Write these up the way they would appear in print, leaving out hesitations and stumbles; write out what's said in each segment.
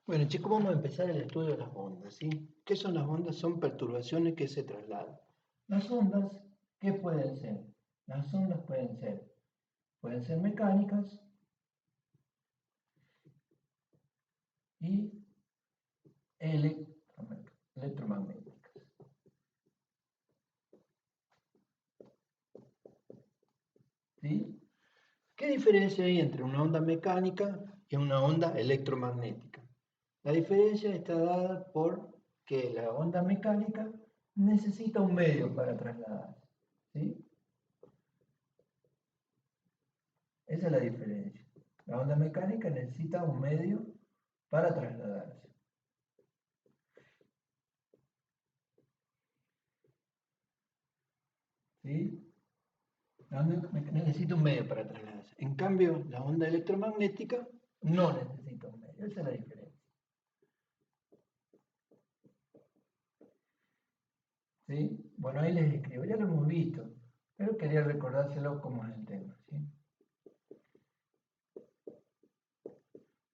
Bueno, chicos, vamos a empezar el estudio de las ondas, ¿sí? ¿Qué son las ondas? Son perturbaciones que se trasladan. Las ondas, ¿qué pueden ser? Las ondas pueden ser mecánicas y electromagnéticas. ¿Sí? ¿Qué diferencia hay entre una onda mecánica y una onda electromagnética? La diferencia está dada por que la onda mecánica necesita un medio para trasladarse, ¿sí? Esa es la diferencia. La onda mecánica necesita un medio para trasladarse. ¿Sí? La onda necesita un medio para trasladarse. En cambio, la onda electromagnética no necesita un medio. Esa es la diferencia. ¿Sí? Bueno, ahí les escribo. Ya lo hemos visto, pero quería recordárselo como es el tema. ¿Sí?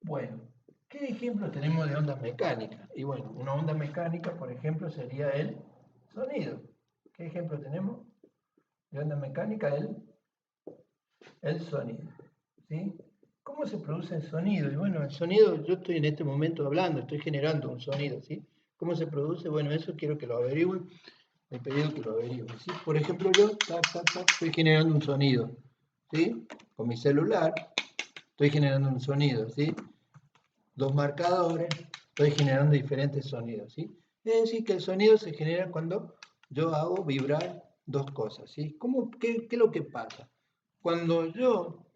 Bueno, ¿qué ejemplo tenemos de ondas mecánicas? Y bueno, una onda mecánica, por ejemplo, sería el sonido. ¿Qué ejemplo tenemos de onda mecánica? El sonido. ¿Sí? ¿Cómo se produce el sonido? Y bueno, el sonido, yo estoy en este momento hablando, estoy generando un sonido, ¿sí? ¿Cómo se produce? Bueno, eso quiero que lo averigüen. He pedido que lo averigüen, ¿sí? Por ejemplo, yo estoy generando un sonido, ¿sí? Con mi celular estoy generando un sonido, ¿sí? Dos marcadores, estoy generando diferentes sonidos, ¿sí? Es decir, que el sonido se genera cuando yo hago vibrar dos cosas, ¿sí? ¿Qué es lo que pasa? Cuando yo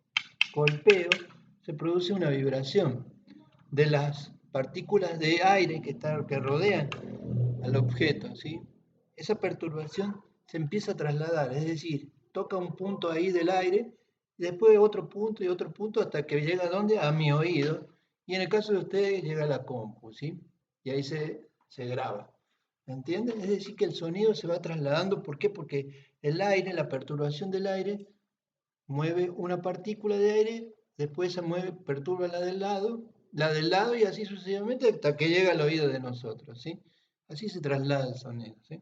golpeo, se produce una vibración de las partículas de aire que rodean al objeto, ¿sí? Esa perturbación se empieza a trasladar, es decir, toca un punto ahí del aire, y después otro punto, hasta que llega ¿a dónde? A mi oído, y en el caso de ustedes llega a la compu, ¿sí? Y ahí se graba. ¿Me entienden? Es decir, que el sonido se va trasladando, ¿por qué? Porque el aire, la perturbación del aire, mueve una partícula de aire, después se mueve, perturba la del lado y así sucesivamente hasta que llega al oído de nosotros, ¿sí? Así se traslada el sonido, ¿sí?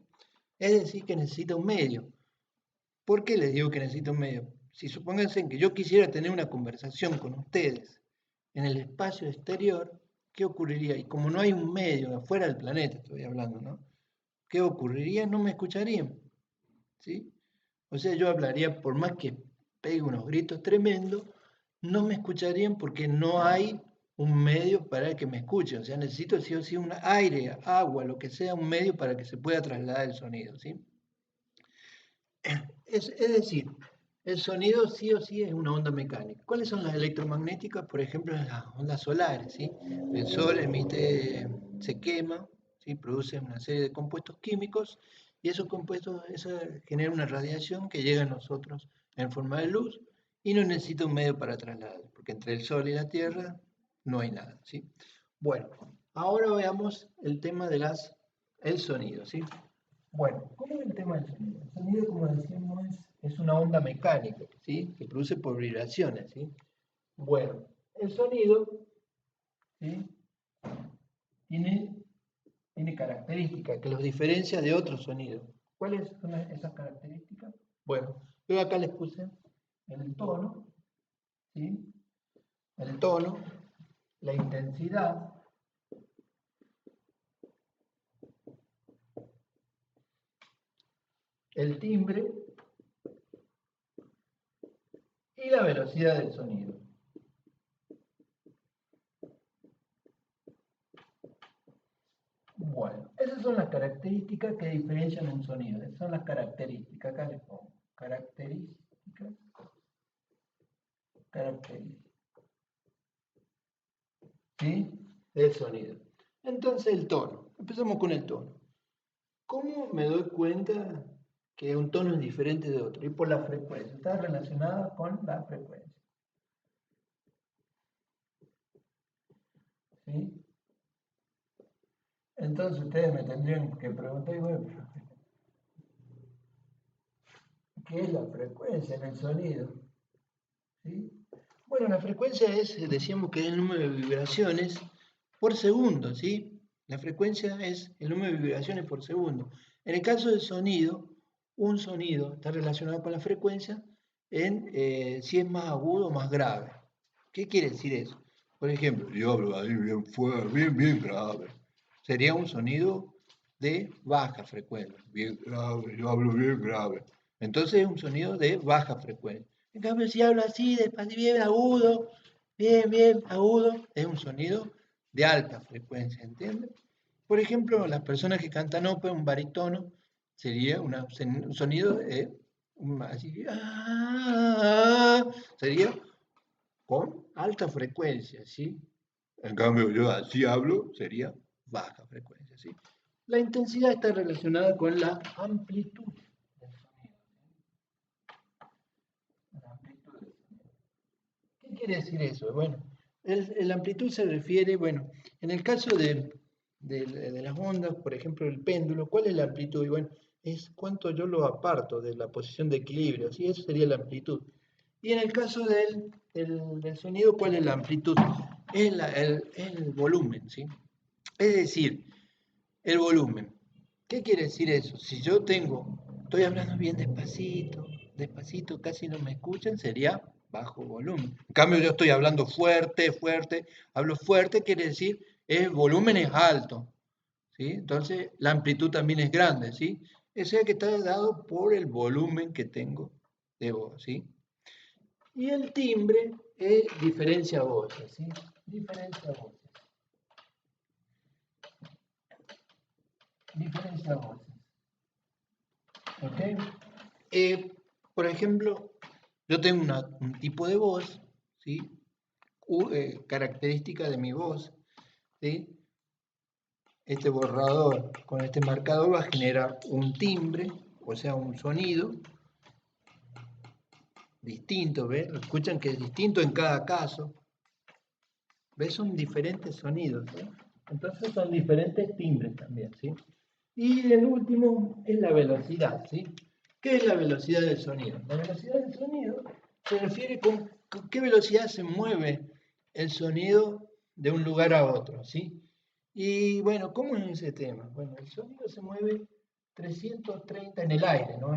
Es decir, que necesita un medio. ¿Por qué les digo que necesita un medio? Si supónganse que yo quisiera tener una conversación con ustedes en el espacio exterior, ¿qué ocurriría? Y como no hay un medio afuera del planeta, estoy hablando, ¿no? ¿Qué ocurriría? No me escucharían, ¿sí? O sea, yo hablaría, por más que pegue unos gritos tremendos, no me escucharían porque no hay un medio para que me escuchen. O sea, necesito sí o sí un aire, agua, lo que sea, un medio para que se pueda trasladar el sonido, ¿sí? Es decir, el sonido sí o sí es una onda mecánica. ¿Cuáles son las electromagnéticas? Por ejemplo, las ondas solares, ¿sí? El sol emite, se quema, ¿sí? Produce una serie de compuestos químicos y esos compuestos generan una radiación que llega a nosotros en forma de luz y no necesita un medio para trasladar, porque entre el sol y la tierra no hay nada, ¿sí? Bueno, ahora veamos el tema de el sonido, ¿sí? Bueno, ¿cómo es el tema del sonido? El sonido, como decíamos, es una onda mecánica, ¿sí? Que produce por vibraciones, ¿sí? Bueno, el sonido, ¿sí? tiene, tiene características que los diferencia de otros sonidos. ¿Cuáles son esas características? Bueno, yo acá les puse el tono, ¿sí? El tono, la intensidad, el timbre y la velocidad del sonido. Bueno, esas son las características que diferencian un sonido. Esas son las características. Acá les pongo. Características. ¿Sí? Del sonido. Entonces el tono. Empezamos con el tono. ¿Cómo me doy cuenta que un tono es diferente de otro? Y por la frecuencia. Está relacionada con la frecuencia. ¿Sí? Entonces ustedes me tendrían que preguntar, bueno, ¿qué es la frecuencia en el sonido? ¿Sí? Bueno, la frecuencia decíamos que es el número de vibraciones por segundo, ¿sí? La frecuencia es el número de vibraciones por segundo. En el caso del sonido, un sonido está relacionado con la frecuencia en si es más agudo o más grave. ¿Qué quiere decir eso? Por ejemplo, yo hablo ahí bien fuerte, bien grave. Sería un sonido de baja frecuencia, bien grave, yo hablo bien grave. Entonces es un sonido de baja frecuencia. En cambio, si hablo así, despacito, bien agudo, bien agudo, es un sonido de alta frecuencia, ¿entiendes? Por ejemplo, las personas que cantan ópera, un barítono, sería un sonido de, así, sería con alta frecuencia, ¿sí? En cambio, yo así hablo, sería baja frecuencia, ¿sí? La intensidad está relacionada con la amplitud del sonido. La amplitud del sonido. ¿Qué quiere decir eso? Bueno, la amplitud se refiere, bueno, en el caso de las ondas, por ejemplo, el péndulo, ¿cuál es la amplitud? Y bueno, es cuánto yo lo aparto de la posición de equilibrio, ¿sí? Eso sería la amplitud. Y en el caso del sonido, ¿cuál es la amplitud? Es el volumen, ¿sí? Es decir, el volumen. ¿Qué quiere decir eso? Si yo estoy hablando bien despacito, casi no me escuchan, sería bajo volumen. En cambio, yo estoy hablando fuerte, hablo fuerte, quiere decir, el volumen es alto, ¿sí? Entonces, la amplitud también es grande, ¿sí? O sea que está dado por el volumen que tengo de voz, ¿sí? Y el timbre es diferencia voces, ¿sí? Diferencia voces. Diferencia voces. ¿Ok? Por ejemplo, yo tengo un tipo de voz, ¿sí? Característica de mi voz, ¿sí? Este borrador con este marcador va a generar un timbre, o sea, un sonido distinto, ¿ves? Escuchan que es distinto en cada caso. ¿Ves? Son diferentes sonidos, ¿sí? Entonces son diferentes timbres también, ¿sí? Y el último es la velocidad, ¿sí? ¿Qué es la velocidad del sonido? La velocidad del sonido se refiere con qué velocidad se mueve el sonido de un lugar a otro, ¿sí? Y bueno, ¿cómo es ese tema? Bueno, el sonido se mueve 330 en el aire, ¿no?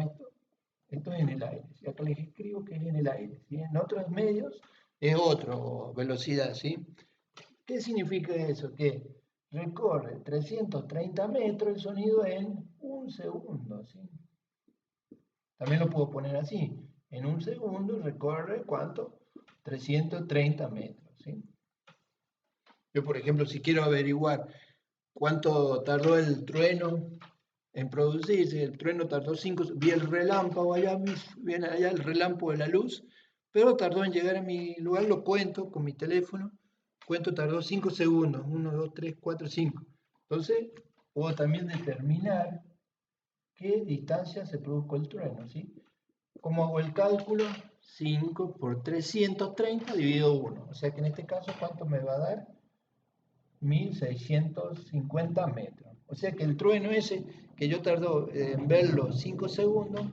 Esto es en el aire. ¿Sí? Acá les escribo que es en el aire, ¿sí? En otros medios es otra velocidad, ¿sí? ¿Qué significa eso? Que recorre 330 metros el sonido en un segundo, ¿sí? También lo puedo poner así. En un segundo recorre, ¿cuánto? 330 metros, ¿sí? Yo, por ejemplo, si quiero averiguar cuánto tardó el trueno en producirse, el trueno tardó 5, vi el relámpago allá, viene allá el relámpago de la luz, pero tardó en llegar a mi lugar, lo cuento con mi teléfono, cuento tardó 5 segundos, 1, 2, 3, 4, 5. Entonces, puedo también determinar qué distancia se produjo el trueno, ¿sí? ¿Cómo hago el cálculo? 5 por 330 dividido 1. O sea que en este caso, ¿cuánto me va a dar? 1650 metros. O sea que el trueno ese que yo tardó en verlo 5 segundos,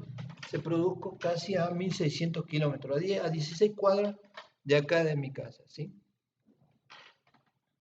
se produjo casi a 1600 kilómetros, a 16 cuadras de acá de mi casa, ¿sí?